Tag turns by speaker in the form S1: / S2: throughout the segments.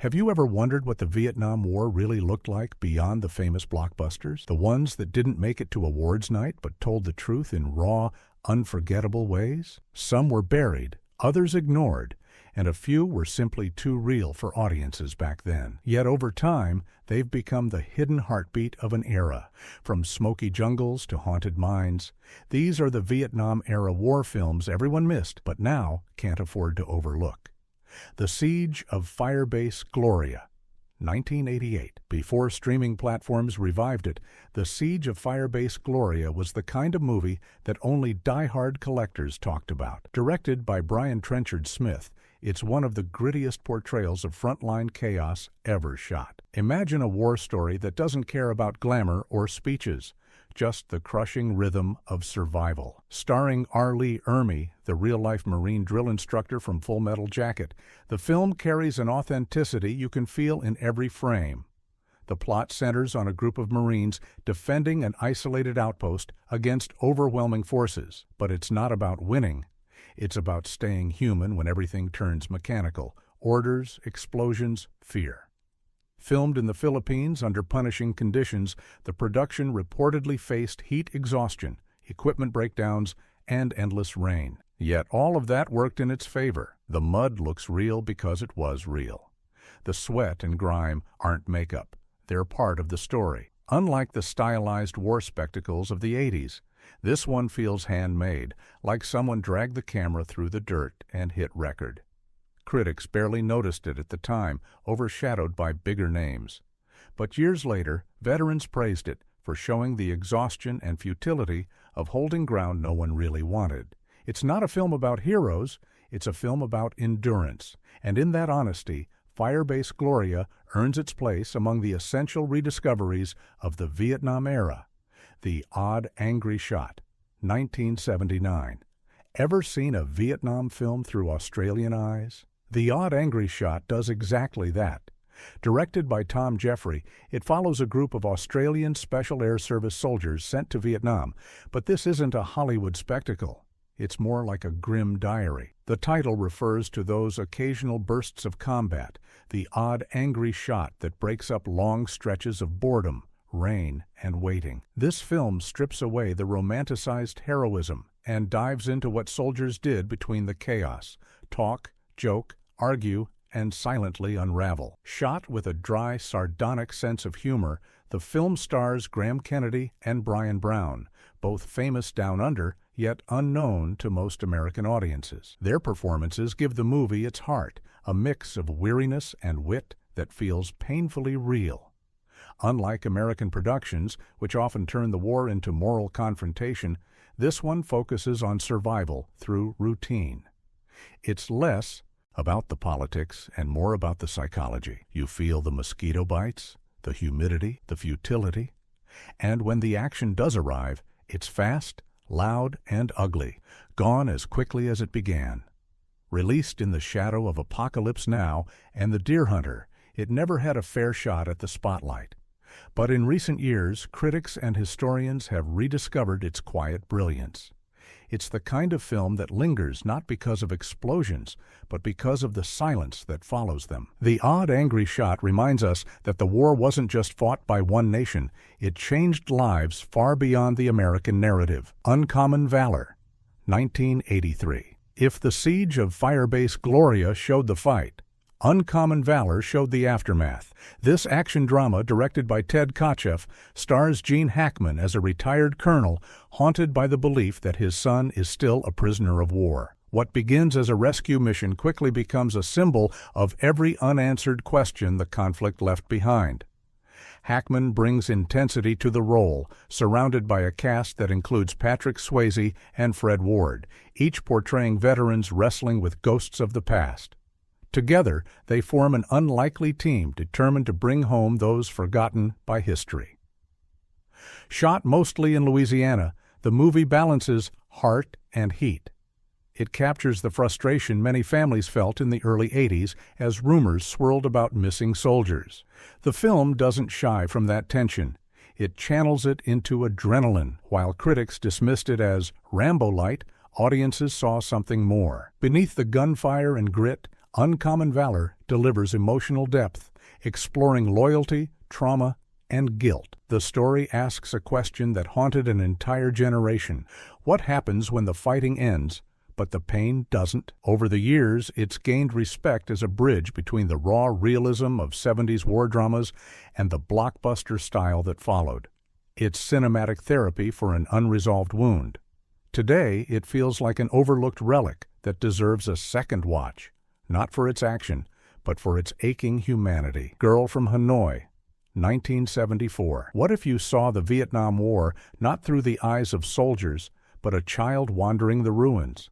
S1: Have you ever wondered what the Vietnam War really looked like beyond the famous blockbusters? The ones that didn't make it to awards night but told the truth in raw, unforgettable ways? Some were buried, others ignored, and a few were simply too real for audiences back then. Yet over time, they've become the hidden heartbeat of an era. From smoky jungles to haunted mines, these are the Vietnam-era war films everyone missed but now can't afford to overlook. The Siege of Firebase Gloria, 1988. Before streaming platforms revived it, The Siege of Firebase Gloria was the kind of movie that only die-hard collectors talked about. Directed by Brian Trenchard Smith, it's one of the grittiest portrayals of frontline chaos ever shot. Imagine a war story that doesn't care about glamour or speeches, just the crushing rhythm of survival. Starring R. Lee Ermey, the real-life Marine drill instructor from Full Metal Jacket, the film carries an authenticity you can feel in every frame. The plot centers on a group of Marines defending an isolated outpost against overwhelming forces. But it's not about winning. It's about staying human when everything turns mechanical. Orders, explosions, fear. Filmed in the Philippines under punishing conditions, the production reportedly faced heat exhaustion, equipment breakdowns, and endless rain. Yet all of that worked in its favor. The mud looks real because it was real. The sweat and grime aren't makeup. They're part of the story. Unlike the stylized war spectacles of the 80s, this one feels handmade, like someone dragged the camera through the dirt and hit record. Critics barely noticed it at the time, overshadowed by bigger names. But years later, veterans praised it for showing the exhaustion and futility of holding ground no one really wanted. It's not a film about heroes, it's a film about endurance. And in that honesty, Firebase Gloria earns its place among the essential rediscoveries of the Vietnam era. The Odd Angry Shot, 1979. Ever seen a Vietnam film through Australian eyes? The Odd Angry Shot does exactly that. Directed by Tom Jeffrey, it follows a group of Australian Special Air Service soldiers sent to Vietnam, but this isn't a Hollywood spectacle. It's more like a grim diary. The title refers to those occasional bursts of combat, the odd angry shot that breaks up long stretches of boredom, rain, and waiting. This film strips away the romanticized heroism and dives into what soldiers did between the chaos: talk, joke, argue, and silently unravel. Shot with a dry, sardonic sense of humor, the film stars Graham Kennedy and Brian Brown, both famous down under, yet unknown to most American audiences. Their performances give the movie its heart, a mix of weariness and wit that feels painfully real. Unlike American productions, which often turn the war into moral confrontation, this one focuses on survival through routine. It's less about the politics and more about the psychology. You feel the mosquito bites, the humidity, the futility. And when the action does arrive, it's fast, loud, and ugly, gone as quickly as it began. Released in the shadow of Apocalypse Now and The Deer Hunter, it never had a fair shot at the spotlight. But in recent years, critics and historians have rediscovered its quiet brilliance. It's the kind of film that lingers not because of explosions, but because of the silence that follows them. The Odd Angry Shot reminds us that the war wasn't just fought by one nation, it changed lives far beyond the American narrative. Uncommon Valor, 1983. If The Siege of Firebase Gloria showed the fight, Uncommon Valor showed the aftermath. This action drama, directed by Ted Kotcheff, stars Gene Hackman as a retired colonel haunted by the belief that his son is still a prisoner of war. What begins as a rescue mission quickly becomes a symbol of every unanswered question the conflict left behind. Hackman brings intensity to the role, surrounded by a cast that includes Patrick Swayze and Fred Ward, each portraying veterans wrestling with ghosts of the past. Together, they form an unlikely team determined to bring home those forgotten by history. Shot mostly in Louisiana, the movie balances heart and heat. It captures the frustration many families felt in the early 80s as rumors swirled about missing soldiers. The film doesn't shy from that tension. It channels it into adrenaline. While critics dismissed it as Rambo-light, audiences saw something more. Beneath the gunfire and grit, Uncommon Valor delivers emotional depth, exploring loyalty, trauma, and guilt. The story asks a question that haunted an entire generation. What happens when the fighting ends, but the pain doesn't? Over the years, it's gained respect as a bridge between the raw realism of 70s war dramas and the blockbuster style that followed. It's cinematic therapy for an unresolved wound. Today, it feels like an overlooked relic that deserves a second watch, not for its action, but for its aching humanity. Girl from Hanoi, 1974. What if you saw the Vietnam War not through the eyes of soldiers, but a child wandering the ruins?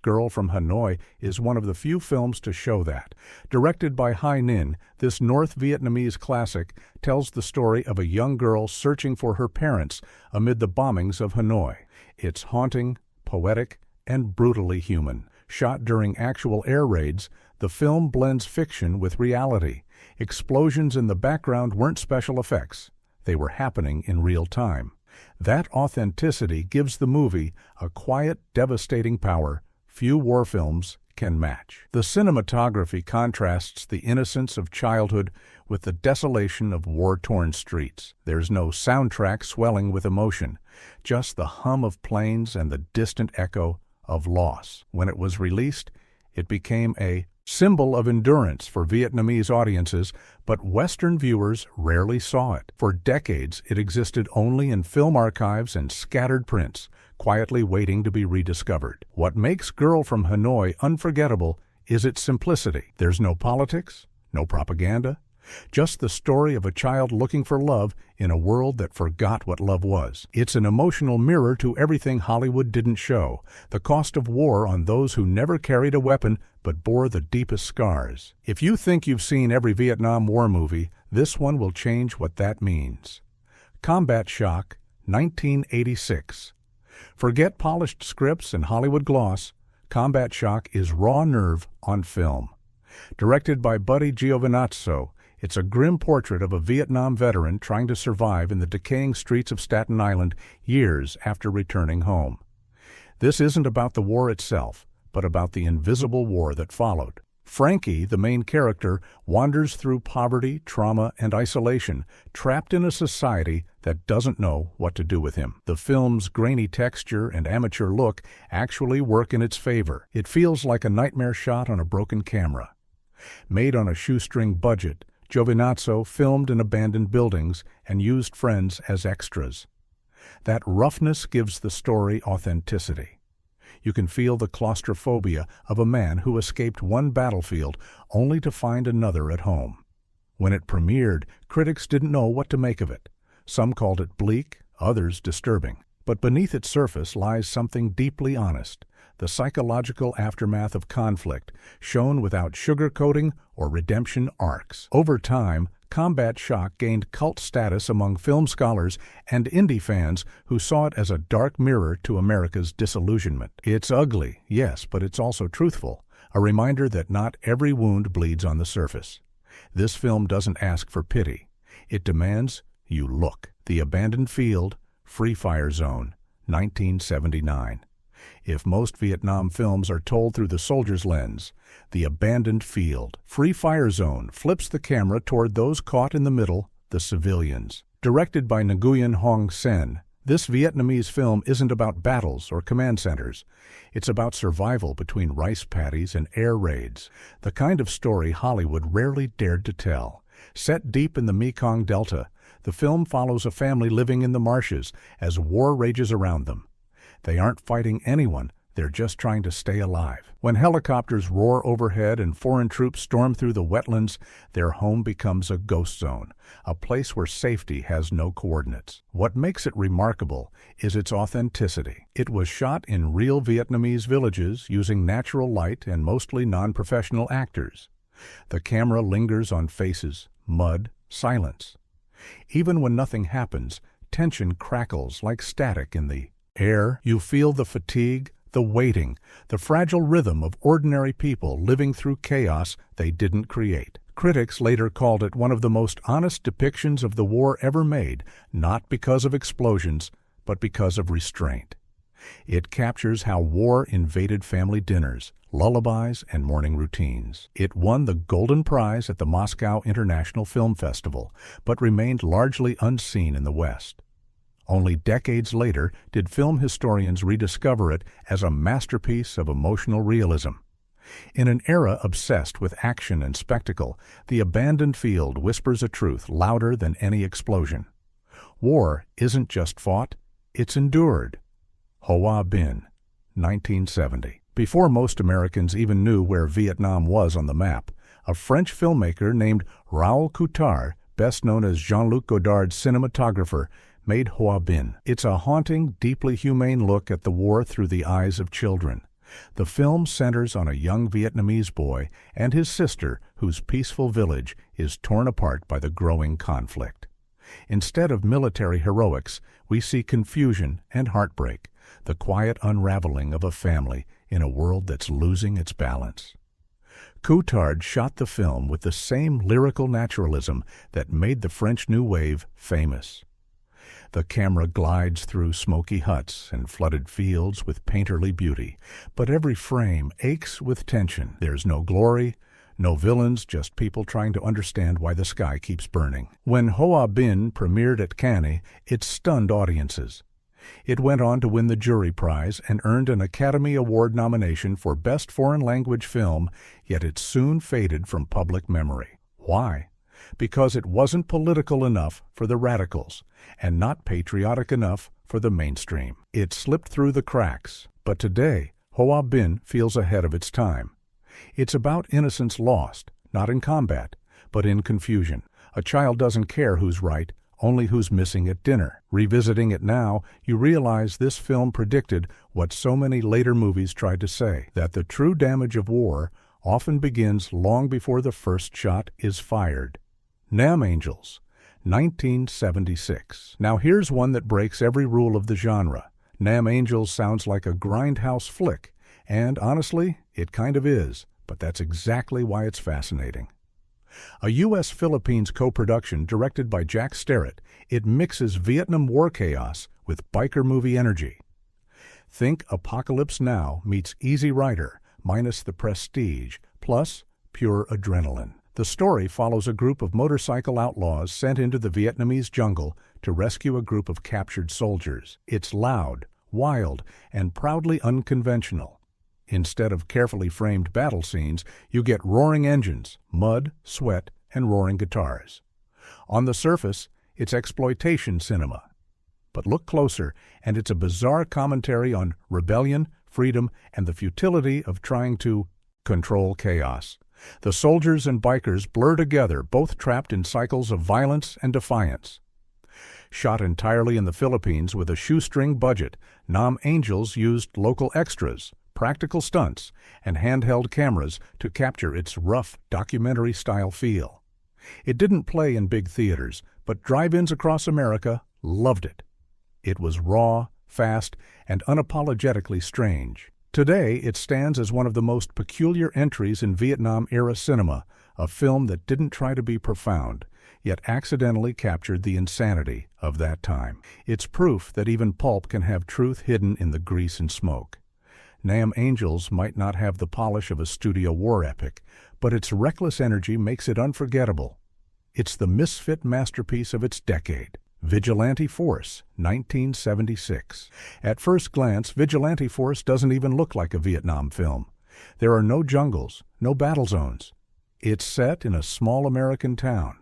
S1: Girl from Hanoi is one of the few films to show that. Directed by Hai Ninh, this North Vietnamese classic tells the story of a young girl searching for her parents amid the bombings of Hanoi. It's haunting, poetic, and brutally human. Shot during actual air raids, the film blends fiction with reality. Explosions in the background weren't special effects. They were happening in real time. That authenticity gives the movie a quiet, devastating power few war films can match. The cinematography contrasts the innocence of childhood with the desolation of war-torn streets. There's no soundtrack swelling with emotion, just the hum of planes and the distant echo of loss. When it was released, it became a symbol of endurance for Vietnamese audiences, but Western viewers rarely saw it. For decades, it existed only in film archives and scattered prints, quietly waiting to be rediscovered. What makes Girl from Hanoi unforgettable is its simplicity. There's no politics, no propaganda, just the story of a child looking for love in a world that forgot what love was. It's an emotional mirror to everything Hollywood didn't show, the cost of war on those who never carried a weapon but bore the deepest scars. If you think you've seen every Vietnam War movie, this one will change what that means. Combat Shock, 1986. Forget polished scripts and Hollywood gloss. Combat Shock is raw nerve on film. Directed by Buddy Giovinazzo, it's a grim portrait of a Vietnam veteran trying to survive in the decaying streets of Staten Island years after returning home. This isn't about the war itself, but about the invisible war that followed. Frankie, the main character, wanders through poverty, trauma, and isolation, trapped in a society that doesn't know what to do with him. The film's grainy texture and amateur look actually work in its favor. It feels like a nightmare shot on a broken camera. Made on a shoestring budget, Giovinazzo filmed in abandoned buildings and used friends as extras. That roughness gives the story authenticity. You can feel the claustrophobia of a man who escaped one battlefield only to find another at home. When it premiered, critics didn't know what to make of it. Some called it bleak, others disturbing. But beneath its surface lies something deeply honest, the psychological aftermath of conflict, shown without sugarcoating or redemption arcs. Over time, Combat Shock gained cult status among film scholars and indie fans who saw it as a dark mirror to America's disillusionment. It's ugly, yes, but it's also truthful, a reminder that not every wound bleeds on the surface. This film doesn't ask for pity. It demands you look. The Abandoned Field, Free Fire Zone, 1979. If most Vietnam films are told through the soldier's lens, The Abandoned Field, Free Fire Zone flips the camera toward those caught in the middle, the civilians. Directed by Nguyen Hong Sen, this Vietnamese film isn't about battles or command centers. It's about survival between rice paddies and air raids, the kind of story Hollywood rarely dared to tell. Set deep in the Mekong Delta, the film follows a family living in the marshes as war rages around them. They aren't fighting anyone, they're just trying to stay alive. When helicopters roar overhead and foreign troops storm through the wetlands, their home becomes a ghost zone, a place where safety has no coordinates. What makes it remarkable is its authenticity. It was shot in real Vietnamese villages using natural light and mostly non-professional actors. The camera lingers on faces, mud, silence. Even when nothing happens, tension crackles like static in the air. You feel the fatigue, the waiting, the fragile rhythm of ordinary people living through chaos they didn't create. Critics later called it one of the most honest depictions of the war ever made, not because of explosions, but because of restraint. It captures how war invaded family dinners, lullabies, and morning routines. It won the Golden Prize at the Moscow International Film Festival, but remained largely unseen in the West. Only decades later did film historians rediscover it as a masterpiece of emotional realism. In an era obsessed with action and spectacle, the abandoned field whispers a truth louder than any explosion. War isn't just fought, it's endured. Hoa Binh, 1970. Before most Americans even knew where Vietnam was on the map, a French filmmaker named Raoul Coutard, best known as Jean-Luc Godard's cinematographer, made Hoa Binh. It's a haunting, deeply humane look at the war through the eyes of children. The film centers on a young Vietnamese boy and his sister whose peaceful village is torn apart by the growing conflict. Instead of military heroics, we see confusion and heartbreak, the quiet unraveling of a family in a world that's losing its balance. Coutard shot the film with the same lyrical naturalism that made the French New Wave famous. The camera glides through smoky huts and flooded fields with painterly beauty, but every frame aches with tension. There's no glory, no villains, just people trying to understand why the sky keeps burning. When Hoa Binh premiered at Cannes, it stunned audiences. It went on to win the jury prize and earned an Academy Award nomination for Best Foreign Language Film, yet it soon faded from public memory. Why? Because it wasn't political enough for the radicals and not patriotic enough for the mainstream. It slipped through the cracks, but today, Hoa Binh feels ahead of its time. It's about innocence lost, not in combat, but in confusion. A child doesn't care who's right, only who's missing at dinner. Revisiting it now, you realize this film predicted what so many later movies tried to say, that the true damage of war often begins long before the first shot is fired. Nam Angels, 1976. Now here's one that breaks every rule of the genre. Nam Angels sounds like a grindhouse flick, and honestly, it kind of is, but that's exactly why it's fascinating. A U.S.-Philippines co-production directed by Jack Starrett, it mixes Vietnam War chaos with biker movie energy. Think Apocalypse Now meets Easy Rider, minus the prestige, plus pure adrenaline. The story follows a group of motorcycle outlaws sent into the Vietnamese jungle to rescue a group of captured soldiers. It's loud, wild, and proudly unconventional. Instead of carefully framed battle scenes, you get roaring engines, mud, sweat, and roaring guitars. On the surface, it's exploitation cinema. But look closer, and it's a bizarre commentary on rebellion, freedom, and the futility of trying to control chaos. The soldiers and bikers blur together, both trapped in cycles of violence and defiance. Shot entirely in the Philippines with a shoestring budget, Nam Angels used local extras, practical stunts, and handheld cameras to capture its rough, documentary-style feel. It didn't play in big theaters, but drive-ins across America loved it. It was raw, fast, and unapologetically strange. Today, it stands as one of the most peculiar entries in Vietnam-era cinema, a film that didn't try to be profound, yet accidentally captured the insanity of that time. It's proof that even pulp can have truth hidden in the grease and smoke. Nam Angels might not have the polish of a studio war epic, but its reckless energy makes it unforgettable. It's the misfit masterpiece of its decade. Vigilante Force, 1976. At first glance, Vigilante Force doesn't even look like a Vietnam film. There are no jungles, no battle zones. It's set in a small American town.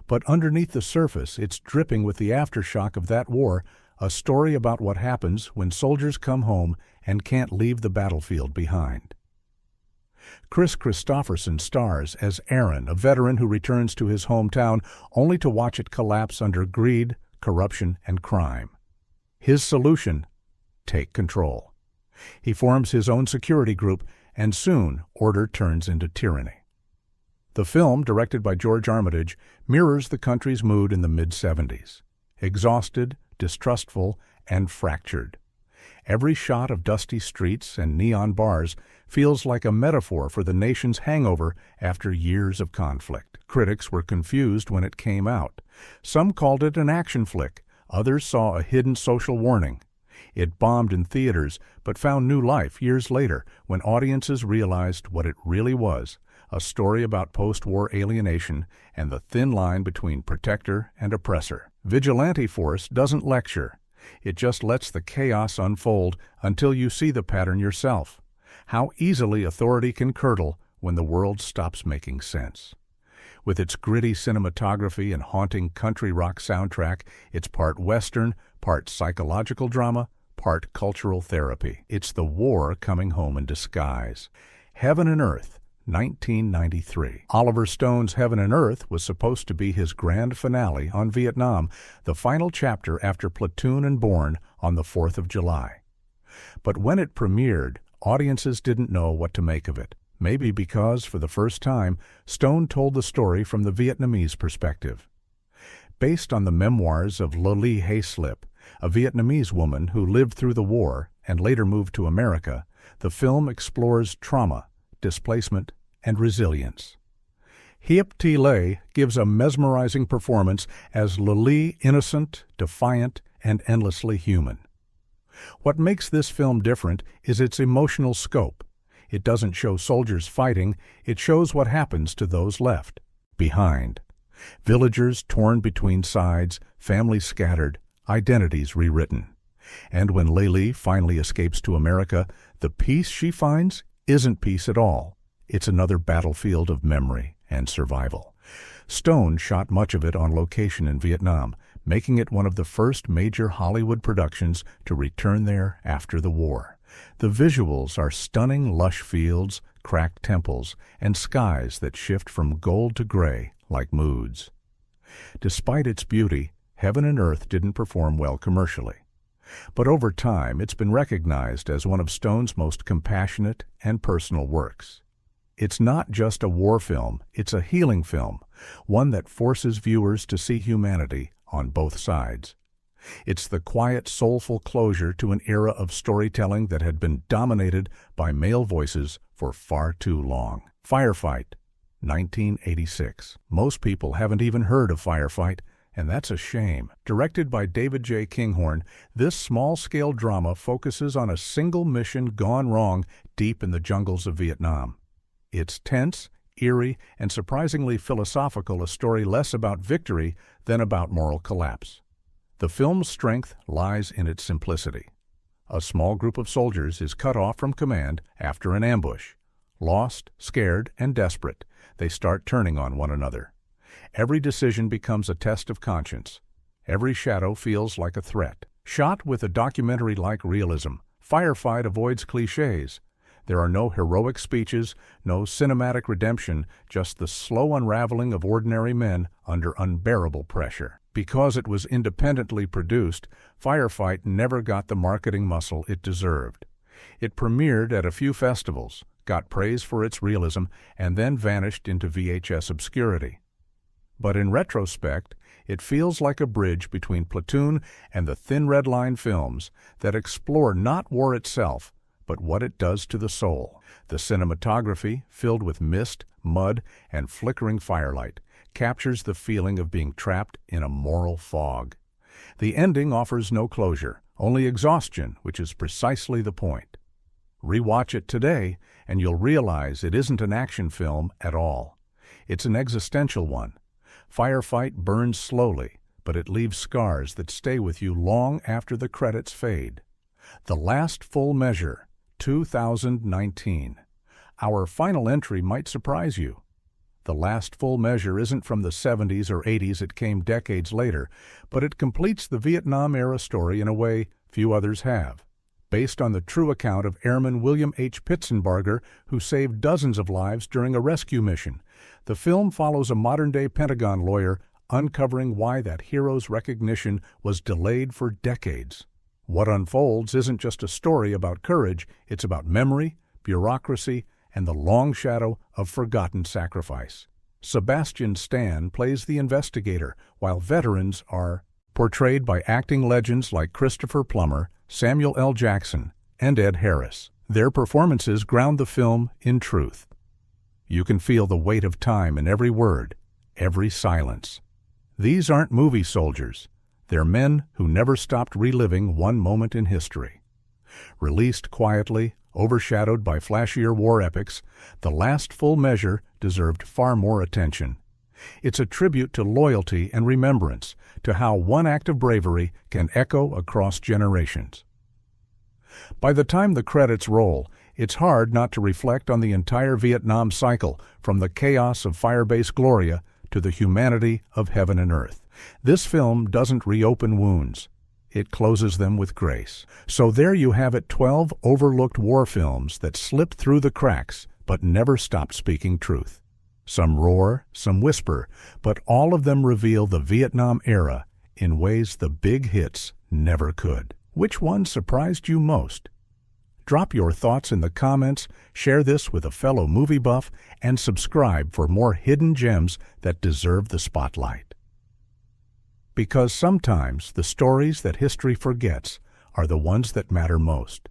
S1: But underneath the surface, it's dripping with the aftershock of that war, a story about what happens when soldiers come home and can't leave the battlefield behind. Chris Christopherson stars as Aaron, a veteran who returns to his hometown only to watch it collapse under greed, corruption, and crime. His solution? Take control. He forms his own security group, and soon order turns into tyranny. The film, directed by George Armitage, mirrors the country's mood in the mid-70s. Exhausted, distrustful, and fractured. Every shot of dusty streets and neon bars feels like a metaphor for the nation's hangover after years of conflict. Critics were confused when it came out. Some called it an action flick, others saw a hidden social warning. It bombed in theaters, but found new life years later when audiences realized what it really was, a story about post-war alienation and the thin line between protector and oppressor. Vigilante Force doesn't lecture. It just lets the chaos unfold until you see the pattern yourself. How easily authority can curdle when the world stops making sense. With its gritty cinematography and haunting country rock soundtrack, it's part Western, part psychological drama, part cultural therapy. It's the war coming home in disguise. Heaven and Earth, 1993. Oliver Stone's Heaven and Earth was supposed to be his grand finale on Vietnam, the final chapter after Platoon and Bourne on the 4th of July. But when it premiered, audiences didn't know what to make of it. Maybe because, for the first time, Stone told the story from the Vietnamese perspective. Based on the memoirs of Le Ly Hayslip, a Vietnamese woman who lived through the war and later moved to America, the film explores trauma, displacement, and resilience. Hiep Thi Le gives a mesmerizing performance as Le Ly, innocent, defiant, and endlessly human. What makes this film different is its emotional scope. It doesn't show soldiers fighting, it shows what happens to those left behind. Villagers torn between sides, families scattered, identities rewritten. And when Le Ly finally escapes to America, the peace she finds isn't peace at all. It's another battlefield of memory and survival. Stone shot much of it on location in Vietnam, making it one of the first major Hollywood productions to return there after the war. The visuals are stunning lush fields, cracked temples, and skies that shift from gold to gray like moods. Despite its beauty, Heaven and Earth didn't perform well commercially. But over time, it's been recognized as one of Stone's most compassionate and personal works. It's not just a war film, it's a healing film, one that forces viewers to see humanity on both sides. It's the quiet, soulful closure to an era of storytelling that had been dominated by male voices for far too long. Firefight, 1986. Most people haven't even heard of Firefight, and that's a shame. Directed by David J. Kinghorn, this small-scale drama focuses on a single mission gone wrong deep in the jungles of Vietnam. It's tense, eerie, and surprisingly philosophical, a story less about victory than about moral collapse. The film's strength lies in its simplicity. A small group of soldiers is cut off from command after an ambush. Lost, scared, and desperate, they start turning on one another. Every decision becomes a test of conscience. Every shadow feels like a threat. Shot with a documentary-like realism, Firefight avoids cliches. There are no heroic speeches, no cinematic redemption, just the slow unraveling of ordinary men under unbearable pressure. Because it was independently produced, Firefight never got the marketing muscle it deserved. It premiered at a few festivals, got praise for its realism, and then vanished into VHS obscurity. But in retrospect, it feels like a bridge between Platoon and the Thin Red Line films that explore not war itself, but what it does to the soul. The cinematography, filled with mist, mud, and flickering firelight, captures the feeling of being trapped in a moral fog. The ending offers no closure, only exhaustion, which is precisely the point. Rewatch it today, and you'll realize it isn't an action film at all. It's an existential one. Firefight burns slowly, but it leaves scars that stay with you long after the credits fade. The Last Full Measure, 2019. Our final entry might surprise you. The Last Full Measure isn't from the 70s or 80s, it came decades later, but it completes the Vietnam-era story in a way few others have. Based on the true account of Airman William H. Pitsenbarger, who saved dozens of lives during a rescue mission, the film follows a modern-day Pentagon lawyer uncovering why that hero's recognition was delayed for decades. What unfolds isn't just a story about courage, it's about memory, bureaucracy, and the long shadow of forgotten sacrifice. Sebastian Stan plays the investigator, while veterans are portrayed by acting legends like Christopher Plummer, Samuel L. Jackson, and Ed Harris. Their performances ground the film in truth. You can feel the weight of time in every word, every silence. These aren't movie soldiers. They're men who never stopped reliving one moment in history. Released quietly, overshadowed by flashier war epics, The Last Full Measure deserved far more attention. It's a tribute to loyalty and remembrance, to how one act of bravery can echo across generations. By the time the credits roll, it's hard not to reflect on the entire Vietnam cycle, from the chaos of Firebase Gloria to the humanity of Heaven and Earth. This film doesn't reopen wounds. It closes them with grace. So there you have it, 12 overlooked war films that slipped through the cracks but never stopped speaking truth. Some roar, some whisper, but all of them reveal the Vietnam era in ways the big hits never could. Which one surprised you most? Drop your thoughts in the comments, share this with a fellow movie buff, and subscribe for more hidden gems that deserve the spotlight. Because sometimes the stories that history forgets are the ones that matter most.